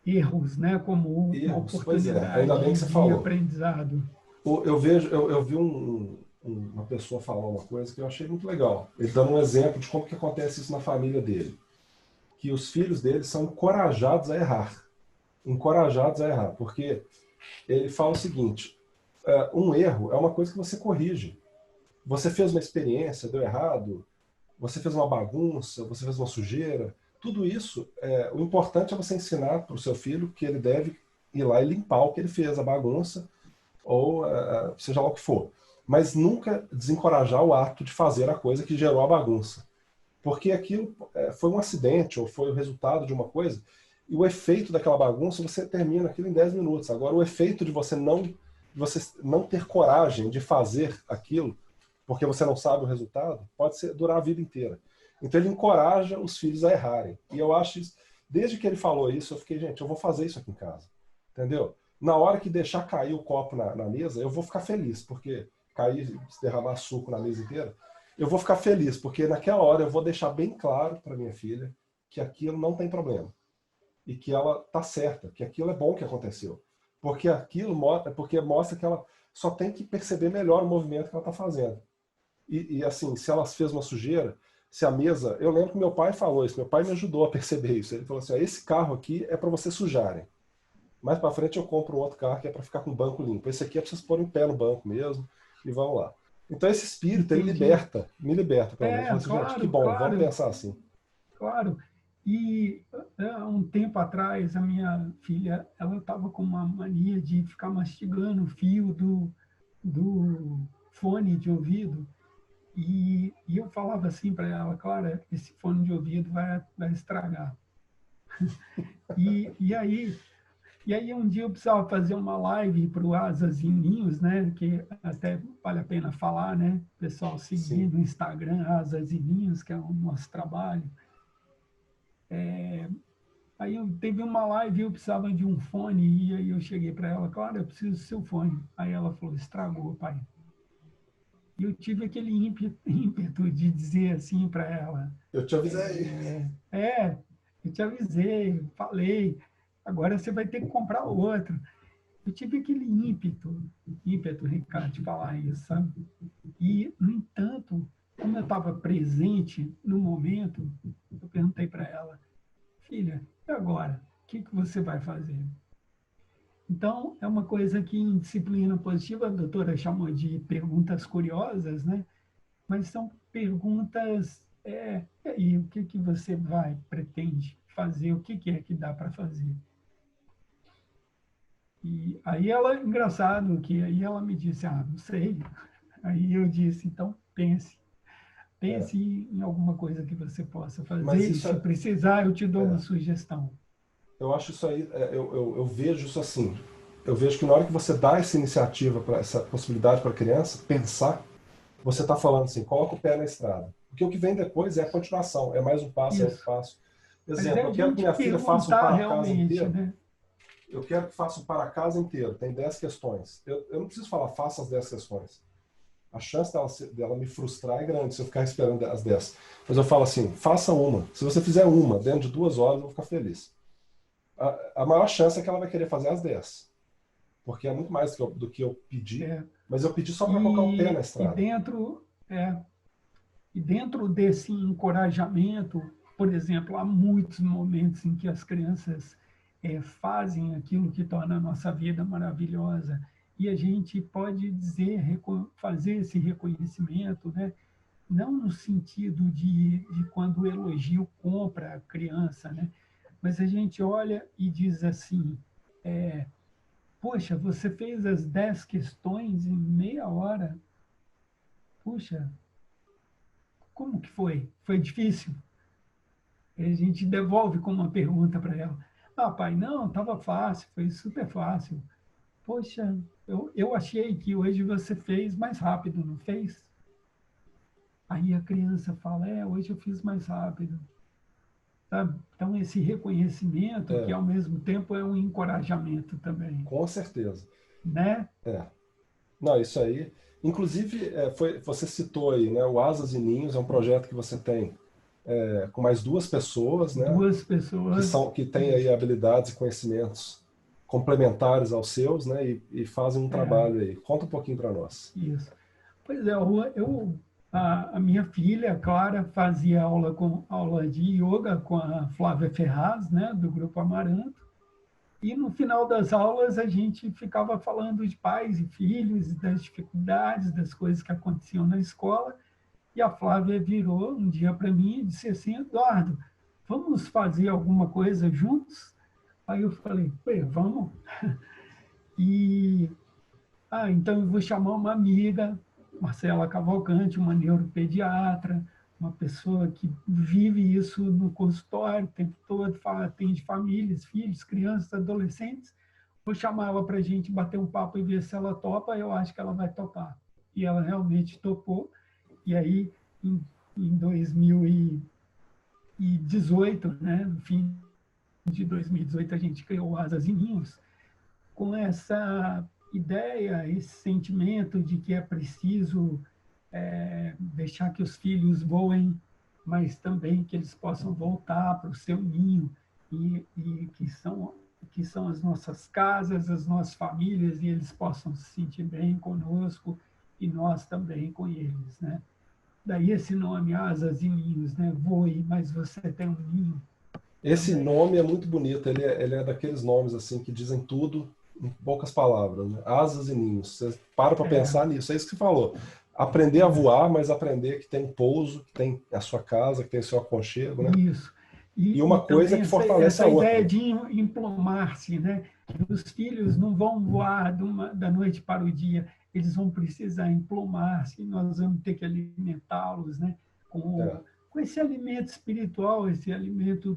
erros, né, como uma oportunidade ainda bem que você de falou. aprendizado. Eu vi uma pessoa falar uma coisa que eu achei muito legal. Ele dando um exemplo de como que acontece isso na família dele. Que os filhos dele são encorajados a errar. Encorajados a errar. Porque ele fala o seguinte, um erro é uma coisa que você corrige. Você fez uma experiência, deu errado, você fez uma bagunça, você fez uma sujeira. Tudo isso, o importante é você ensinar para o seu filho que ele deve ir lá e limpar o que ele fez, a bagunça, ou seja lá o que for. Mas nunca desencorajar o ato de fazer a coisa que gerou a bagunça. Porque aquilo foi um acidente, ou foi o resultado de uma coisa, e o efeito daquela bagunça, você termina aquilo em 10 minutos. Agora, o efeito de você não você não ter coragem de fazer aquilo, porque você não sabe o resultado, durar a vida inteira. Então ele encoraja os filhos a errarem. E eu acho isso, desde que ele falou isso, eu fiquei, gente, eu vou fazer isso aqui em casa. Entendeu? Na hora que deixar cair o copo na mesa, eu vou ficar feliz, porque cair, se derramar suco na mesa inteira, eu vou ficar feliz, porque naquela hora eu vou deixar bem claro para minha filha que aquilo não tem problema. E que ela tá certa, que aquilo é bom que aconteceu. Porque aquilo mostra que ela só tem que perceber melhor o movimento que ela está fazendo. E assim, se ela fez uma sujeira, se a mesa... Eu lembro que meu pai falou isso, meu pai me ajudou a perceber isso. Ele falou assim, esse carro aqui é para vocês sujarem. Mais para frente eu compro um outro carro que é para ficar com o banco limpo. Esse aqui é para vocês pôrem o pé no banco mesmo e vão lá. Então esse espírito, ele me liberta pelo menos. Eu falo assim, gente, que Claro, bom, vamos claro, pensar assim. claro. E há um tempo atrás, a minha filha, ela estava com uma mania de ficar mastigando o fio do fone de ouvido. E eu falava assim para ela, Clara, esse fone de ouvido vai estragar. E aí um dia eu precisava fazer uma live para o Asas e Ninhos, né? Que até vale a pena falar, né? Pessoal Sim. seguindo no Instagram, Asas e Ninhos, que é o nosso trabalho. Aí eu teve uma live e eu precisava de um fone, e aí eu cheguei para ela, Clara, eu preciso do seu fone. Aí ela falou, estragou, pai. E eu tive aquele ímpeto de dizer assim para ela, Eu te avisei. eu te avisei, falei, agora você vai ter que comprar outro. Eu tive aquele ímpeto, Ricardo, de falar isso, sabe? E, no entanto, como eu estava presente no momento, eu perguntei para ela, filha, e agora? O que você vai fazer? Então, é uma coisa que em disciplina positiva a doutora chamou de perguntas curiosas, né? Mas são perguntas, e aí, o que você pretende fazer? O que é que dá para fazer? E aí engraçado que aí ela me disse, não sei. Aí eu disse, então É. pense em alguma coisa que você possa Mas fazer e isso se precisar eu te dou uma é, sugestão. eu acho isso aí, eu vejo isso assim. Eu vejo que na hora que você dá essa iniciativa, para essa possibilidade para a criança pensar, você está falando assim, coloca o pé na estrada. Porque o que vem depois é a continuação, é mais um passo, é outro Isso. passo. Mas é Exemplo, a eu quero que gente minha filha faça um perguntar para-casa realmente, inteiro. né? Eu quero que faça um para-casa inteiro. Tem 10 questões. Eu não preciso falar, faça as 10 questões. A chance dela me frustrar é grande se eu ficar esperando as 10. Mas eu falo assim, faça uma. Se você fizer uma dentro de 2 horas, eu vou ficar feliz. A maior chance é que ela vai querer fazer as 10. Porque é muito mais do que eu pedi. É. Mas eu pedi só para colocar o pé na E, e estrada. dentro é, e dentro desse encorajamento, por exemplo, há muitos momentos em que as crianças fazem aquilo que torna a nossa vida maravilhosa e a gente pode dizer, fazer esse reconhecimento, né? Não no sentido de quando o elogio compra a criança, né? Mas a gente olha e diz assim, poxa, você fez as 10 questões em meia hora. Puxa, como que foi? Foi difícil? E a gente devolve com uma pergunta para ela. Ah, pai, não, estava fácil, foi super fácil. Poxa, eu achei que hoje você fez mais rápido, não fez? Aí a criança fala, hoje eu fiz mais rápido. Sabe? Então, esse reconhecimento, que É, ao mesmo tempo é um encorajamento também, com certeza. né? É. Não, isso aí. Inclusive, você citou aí, né? O Asas e Ninhos é um projeto que você tem com mais 2 pessoas, né? Duas pessoas, Que têm aí isso, habilidades e conhecimentos complementares aos seus, né? E fazem um é, trabalho aí. Conta um pouquinho para nós. isso. Pois é, a minha filha, Clara, fazia aula de yoga com a Flávia Ferraz, né, do Grupo Amaranto, e no final das aulas a gente ficava falando de pais e filhos, das dificuldades, das coisas que aconteciam na escola, e a Flávia virou um dia para mim e disse assim, Eduardo, vamos fazer alguma coisa juntos? Aí eu falei, vamos. E então eu vou chamar uma amiga, Marcela Cavalcante, uma neuropediatra, uma pessoa que vive isso no consultório o tempo todo, atende famílias, filhos, crianças, adolescentes. vou chamar ela para a gente bater um papo e ver se ela topa, eu acho que ela vai topar. E ela realmente topou. E aí, em 2018, né, no fim de 2018, a gente criou Asas e Ninhos, com essa ideia, esse sentimento de que é preciso deixar que os filhos voem, mas também que eles possam voltar para o seu ninho e que são as nossas casas, as nossas famílias, e eles possam se sentir bem conosco e nós também com eles, né? Daí esse nome, Asas e Ninhos, né? Voe, mas você tem um ninho Esse também. nome é muito bonito, ele é daqueles nomes assim que dizem tudo em poucas palavras, né? Asas e ninhos. Você para É, pensar nisso, é isso que você falou. Aprender a voar, mas aprender que tem um pouso, que tem a sua casa, que tem o seu aconchego, né? isso. E E uma coisa é também que fortalece a essa ideia outra. de emplumar-se, né? Os filhos não vão voar da noite para o dia, eles vão precisar emplumar-se, nós vamos ter que alimentá-los, né? É, Com esse alimento espiritual, esse alimento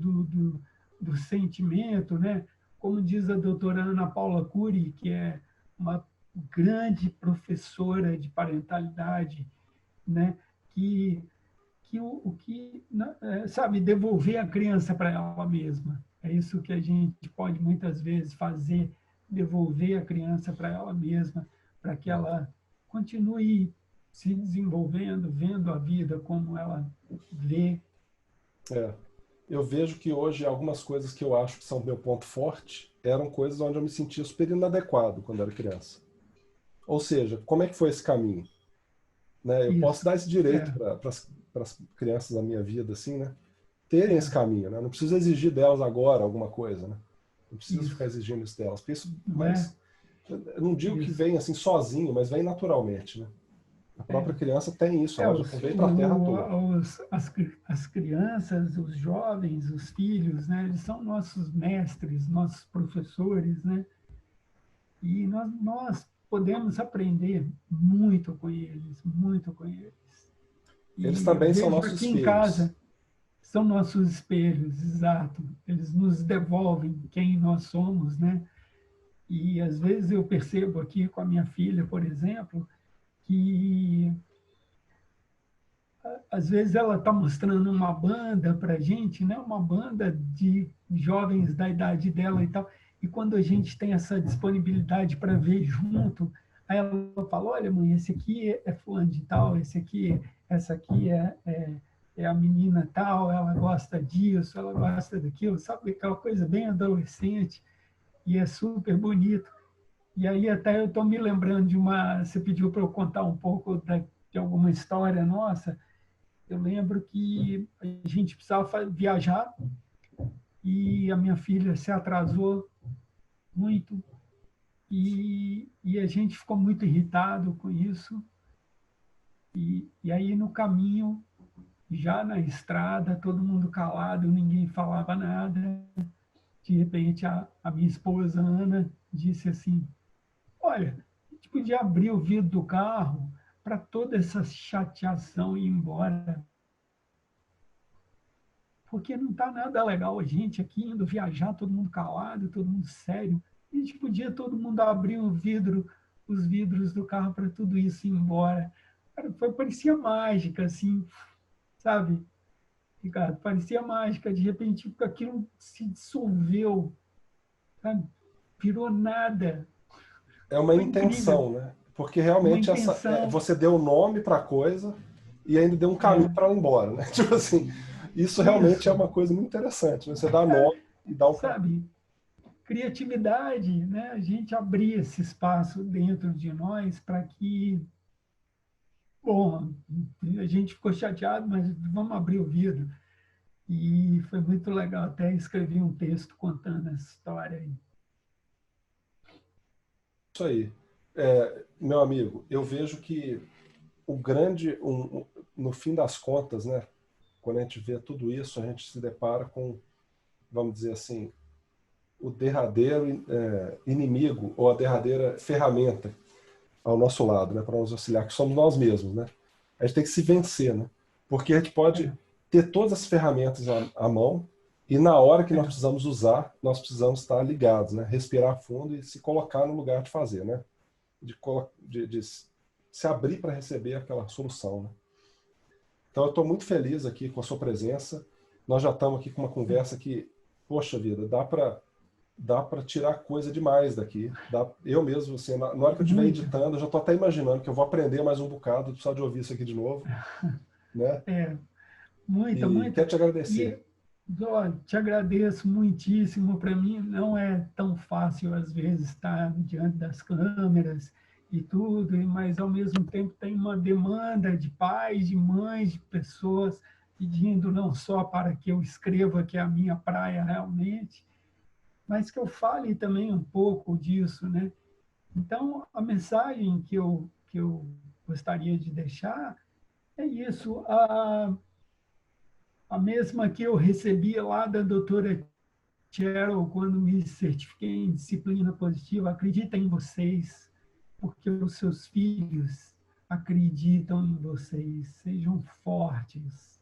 do sentimento, né? Como diz a doutora Ana Paula Cury, que é uma grande professora de parentalidade, né? Que sabe, devolver a criança para ela mesma. É isso que a gente pode muitas vezes fazer, devolver a criança para ela mesma, para que ela continue se desenvolvendo, vendo a vida como ela vê. é. Eu vejo que hoje algumas coisas que eu acho que são meu ponto forte eram coisas onde eu me sentia super inadequado quando era criança. Ou seja, como é que foi esse caminho? Né? Eu posso Isso. dar esse direito É, para as crianças da minha vida, assim, né? Terem esse é, caminho, né? Não preciso exigir delas agora alguma coisa, né? Não preciso ficar isso. exigindo isso delas. Porque isso, Não é? mas eu não digo que Isso. vem assim sozinho, mas vem naturalmente, né? A própria É. criança tem isso, ela já Os, veio para a Terra à toa. as crianças, os jovens, os filhos, né? Eles são nossos mestres, nossos professores, né? E nós podemos aprender muito com eles, muito com eles. Eles E eu também são vejo nossos aqui em espelhos. casa, são nossos espelhos, exato. Eles nos devolvem quem nós somos, né? E às vezes eu percebo aqui com a minha filha, por exemplo, que às vezes ela está mostrando uma banda para a gente, né? Uma banda de jovens da idade dela e tal. E quando a gente tem essa disponibilidade para ver junto, aí ela fala: olha, mãe, esse aqui é fulano de tal, essa aqui é a menina tal, ela gosta disso, ela gosta daquilo, sabe? Aquela coisa bem adolescente e é super bonito. E aí até eu estou me lembrando de uma. Você pediu para eu contar um pouco de alguma história nossa. Eu lembro que a gente precisava viajar e a minha filha se atrasou muito e a gente ficou muito irritado com isso. E aí no caminho, já na estrada, todo mundo calado, ninguém falava nada. De repente a minha esposa Ana disse assim: olha, a gente podia abrir o vidro do carro para toda essa chateação ir embora. Porque não está nada legal a gente aqui indo viajar, todo mundo calado, todo mundo sério. A gente podia todo mundo abrir o vidro, os vidros do carro para tudo isso ir embora. Cara, parecia mágica, assim, sabe, Ricardo? Parecia mágica. De repente, aquilo se dissolveu, sabe? Virou nada. É uma Foi incrível. intenção, né? Porque Uma realmente intenção. você deu nome para a coisa e ainda deu um caminho É, para ela ir embora, né? Tipo assim, isso realmente é isso. uma coisa muito interessante, né? Você dá nome e dá um caminho. Sabe? Criatividade, né? A gente abrir esse espaço dentro de nós para que, bom, a gente ficou chateado, mas vamos abrir o vidro. E foi muito legal, até escrevi um texto contando essa história aí. Isso aí. É, meu amigo, eu vejo que o grande, no fim das contas, né? Quando a gente vê tudo isso, a gente se depara com, vamos dizer assim, o derradeiro inimigo ou a derradeira ferramenta ao nosso lado, né, para nos auxiliar, que somos nós mesmos, né? A gente tem que se vencer, né? Porque a gente pode É, ter todas as ferramentas à mão E na hora que nós precisamos usar, nós precisamos estar ligados, né? Respirar fundo e se colocar no lugar de fazer, né? De se abrir para receber aquela solução, né? Então eu estou muito feliz aqui com a sua presença. Nós já estamos aqui com uma conversa que, poxa vida, dá para tirar coisa demais daqui. Eu mesmo, assim, na hora que eu estiver editando, eu já estou até imaginando que eu vou aprender mais um bocado, precisar de ouvir isso aqui de novo, né? Muito. Quero te agradecer. E, ó, te agradeço muitíssimo. Para mim não é tão fácil, às vezes, estar diante das câmeras e tudo, mas, ao mesmo tempo, tem uma demanda de pais, de mães, de pessoas pedindo não só para que eu escreva, que é a minha praia realmente, mas que eu fale também um pouco disso, né? Então, a mensagem que eu gostaria de deixar é isso, a mesma que eu recebi lá da doutora Cheryl quando me certifiquei em disciplina positiva. Acredita em vocês, porque os seus filhos acreditam em vocês. Sejam fortes,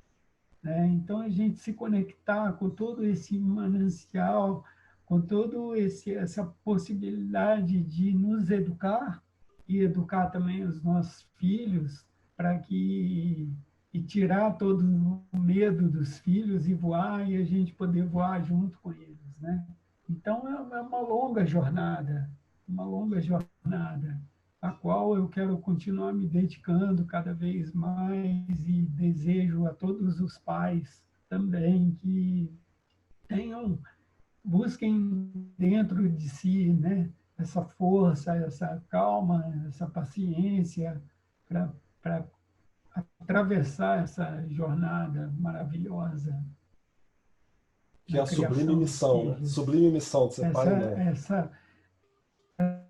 né? Então, a gente se conectar com todo esse manancial, com todo essa possibilidade de nos educar e educar também os nossos filhos, para que e tirar todo o medo dos filhos e voar, e a gente poder voar junto com eles, né? Então é uma longa jornada, a qual eu quero continuar me dedicando cada vez mais, e desejo a todos os pais também que busquem dentro de si, né, essa força, essa calma, essa paciência para atravessar essa jornada maravilhosa Que é da a sublime criação dos missão, né? filhos. Sublime missão de ser pai e Essa, mãe. essa,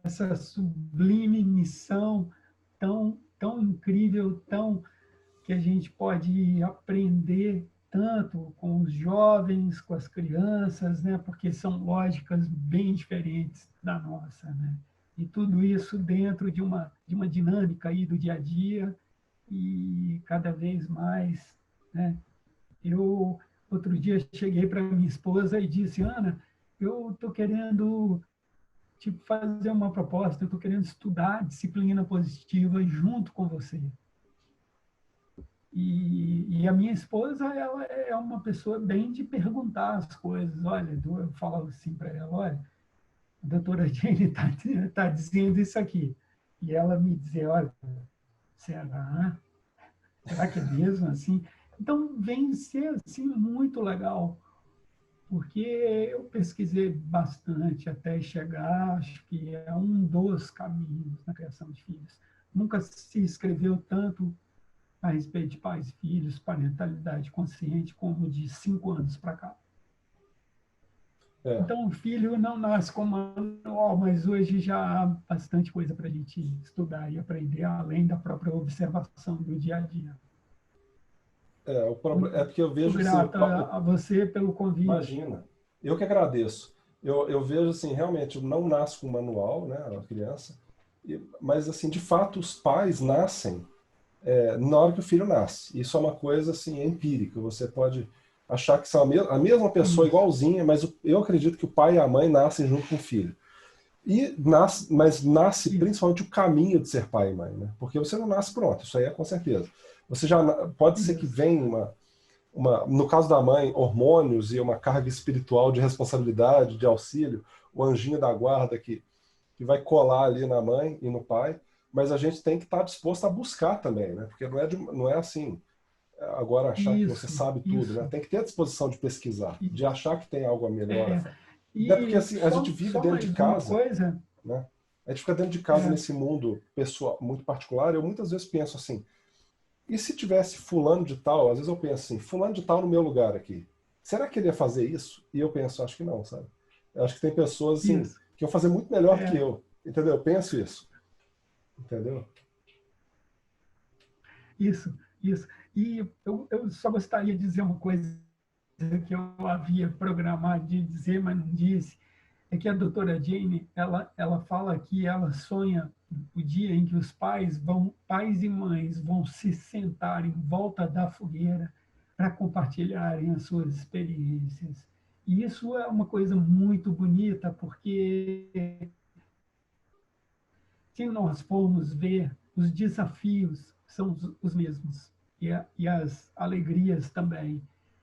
essa sublime missão tão incrível, que a gente pode aprender tanto com os jovens, com as crianças, né? Porque são lógicas bem diferentes da nossa, né? E tudo isso dentro de uma dinâmica aí do dia a dia, e cada vez mais, né? Eu, outro dia, cheguei para minha esposa e disse: Ana, eu estou querendo fazer uma proposta, eu estou querendo estudar disciplina positiva junto com você. E a minha esposa, ela é uma pessoa bem de perguntar as coisas. Olha, eu falava assim para ela: olha, a doutora Jane está dizendo isso aqui. E ela me dizia: olha, será que é mesmo assim? Então, vem ser assim, muito legal, porque eu pesquisei bastante até chegar, acho que é um dos caminhos na criação de filhos. Nunca se escreveu tanto a respeito de pais e filhos, parentalidade consciente, como de 5 anos para cá. É. Então, o filho não nasce com manual, mas hoje já há bastante coisa para a gente estudar e aprender, além da própria observação do dia a dia. É porque eu Muito vejo assim, grato a você pelo convite. imagina, eu que agradeço. Eu vejo assim, realmente, não nasce com manual, né, a criança, mas assim, de fato, os pais nascem na hora que o filho nasce. Isso é uma coisa assim, empírica. Você pode achar que são a mesma pessoa Isso. igualzinha, mas eu acredito que o pai e a mãe nascem junto com o filho. Mas nasce Isso. principalmente o caminho de ser pai e mãe, né? Porque você não nasce pronto, isso aí é com certeza. Você já pode ser que Isso. venha no caso da mãe, hormônios e uma carga espiritual de responsabilidade, de auxílio, o anjinho da guarda que vai colar ali na mãe e no pai, mas a gente tem que estar disposto a buscar também, né? Porque não é assim, agora achar que você Isso. sabe tudo, né? Isso. Tem que ter a disposição de pesquisar, de Isso. achar que tem algo a melhor. É. Não é porque E assim, a gente vive só dentro de mais uma casa, coisa. né? A gente fica dentro de casa É, nesse mundo pessoal muito particular. Eu muitas vezes penso assim, e se tivesse fulano de tal, às vezes eu penso assim, fulano de tal no meu lugar aqui, será que ele ia fazer isso? E eu penso, acho que não, sabe? Eu acho que tem pessoas assim, isso. que iam fazer muito melhor que É, eu, entendeu? Eu penso isso, entendeu? isso. E eu só gostaria de dizer uma coisa que eu havia programado de dizer, mas não disse, é que a doutora Jane, ela fala que ela sonha o dia em que os pais e mães vão se sentar em volta da fogueira para compartilharem as suas experiências. E isso é uma coisa muito bonita, porque se nós formos ver, os desafios são os mesmos, e as alegrias também.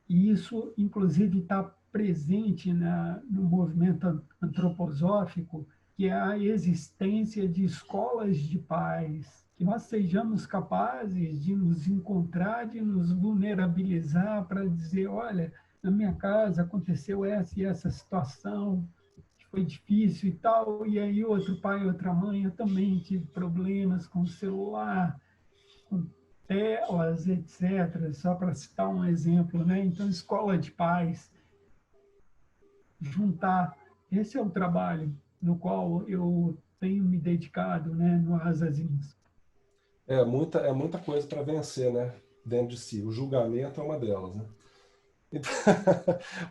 E isso, inclusive, está presente no movimento antroposófico, que é a existência de escolas de paz, que nós sejamos capazes de nos encontrar, de nos vulnerabilizar para dizer, olha, na minha casa aconteceu essa e essa situação, que foi difícil e tal, e aí outro pai, outra mãe, eu também tive problemas com o celular, com telas, etc., só para citar um exemplo, né? Então, escola de paz, juntar, esse é o trabalho no qual eu tenho me dedicado, né, no Asazinhos. É muita coisa para vencer, né? Dentro de si. O julgamento é uma delas, né? Então,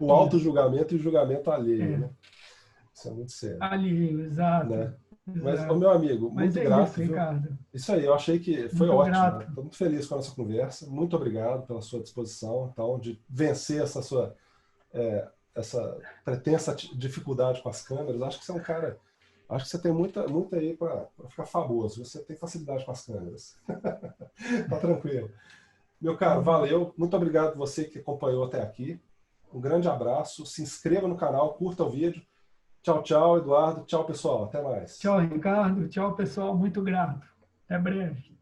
o Isso, auto-julgamento e o julgamento alheio, é, né? Isso é muito sério, alheio, exato, né? Mas, ô exato. meu amigo, Mas muito é isso, grato, viu? Ricardo, Isso aí, eu achei que foi muito ótimo. grato. Estou muito feliz com a nossa conversa. Muito obrigado pela sua disposição, então, de vencer essa sua essa pretensa dificuldade com as câmeras. Acho que você é um cara. Acho que você tem muita aí para ficar famoso. Você tem facilidade com as câmeras. Tá tranquilo. Meu caro, valeu. Muito obrigado você que acompanhou até aqui. Um grande abraço. Se inscreva no canal, curta o vídeo. Tchau, tchau, Eduardo. Tchau, pessoal. Até mais. Tchau, Ricardo. Tchau, pessoal. Muito grato. Até breve.